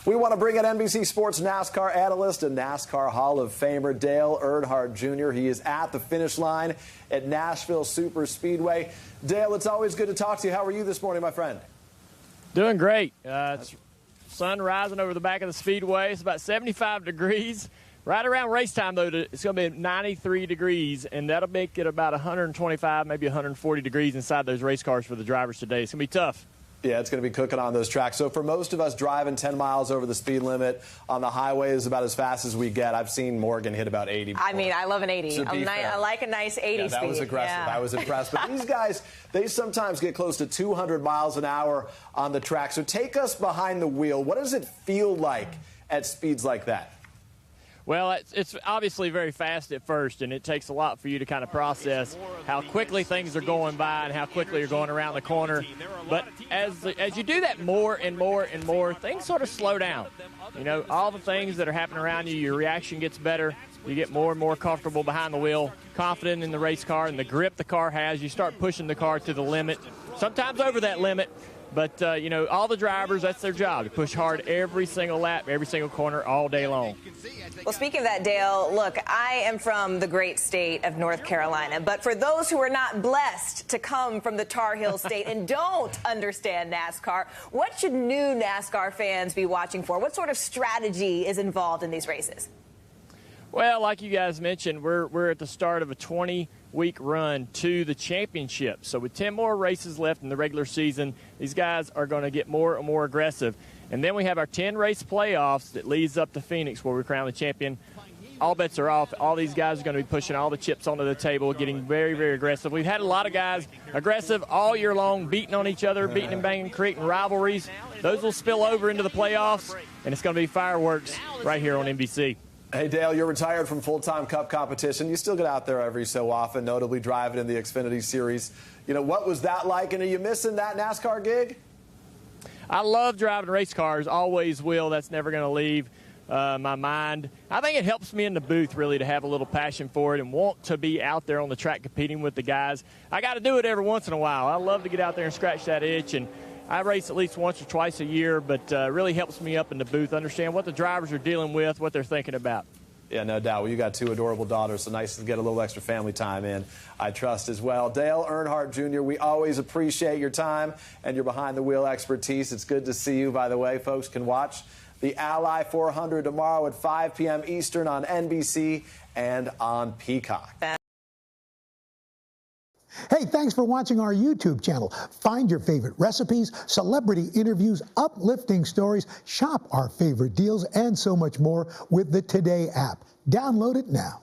We want to bring in NBC Sports NASCAR analyst and NASCAR Hall of Famer Dale Earnhardt Jr. He is at the finish line at Nashville Superspeedway. Dale, it's always good to talk to you. How are you this morning, my friend? Doing great. It's sun rising over the back of the speedway. It's about 75 degrees. Right around race time, though, it's going to be 93 degrees, and that'll make it about 125, maybe 140 degrees inside those race cars for the drivers today. It's going to be tough. Yeah, it's going to be cooking on those tracks. So for most of us, driving 10 miles over the speed limit on the highway is about as fast as we get. I've seen Morgan hit about 80 before. I mean, I love an 80. I like a nice 80 speed. That was aggressive. Yeah. I was impressed. But these guys, they sometimes get close to 200 miles an hour on the track. So take us behind the wheel. What does it feel like at speeds like that? Well, it's obviously very fast at first, and it takes a lot for you to kind of process how quickly things are going by and how quickly you're going around the corner. But as you do that more and more and more, things sort of slow down. You know, all the things that are happening around you, your reaction gets better. You get more and more comfortable behind the wheel, confident in the race car and the grip the car has. You start pushing the car to the limit, sometimes over that limit. But, you know, all the drivers, that's their job, to push hard every single lap, every single corner, all day long. Well, speaking of that, Dale, look, I am from the great state of North Carolina. But for those who are not blessed to come from the Tar Heel state and don't understand NASCAR, what should new NASCAR fans be watching for? What sort of strategy is involved in these races? Well, like you guys mentioned, we're at the start of a 20-week run to the championship. So with 10 more races left in the regular season, these guys are going to get more and more aggressive. And then we have our 10-race playoffs that leads up to Phoenix, where we crown the champion. All bets are off. All these guys are going to be pushing all the chips onto the table, getting very, very aggressive. We've had a lot of guys aggressive all year long, beating on each other, beating and banging, creating rivalries. Those will spill over into the playoffs, and it's going to be fireworks right here on NBC. Hey, Dale, you're retired from full-time Cup competition. You still get out there every so often, notably driving in the Xfinity Series. You know, what was that like, and are you missing that NASCAR gig? I love driving race cars, always will. That's never going to leave my mind. I think it helps me in the booth, really, to have a little passion for it and want to be out there on the track competing with the guys. I got to do it every once in a while. I love to get out there and scratch that itch, and I race at least once or twice a year, but really helps me up in the booth, understand what the drivers are dealing with, what they're thinking about. Yeah, no doubt. Well, you got two adorable daughters, so nice to get a little extra family time in, I trust, as well. Dale Earnhardt Jr., we always appreciate your time and your behind-the-wheel expertise. It's good to see you, by the way. Folks can watch the Ally 400 tomorrow at 5 p.m. Eastern on NBC and on Peacock. Hey, thanks for watching our YouTube channel. Find your favorite recipes, celebrity interviews, uplifting stories, shop our favorite deals, and so much more with the Today app. Download it now.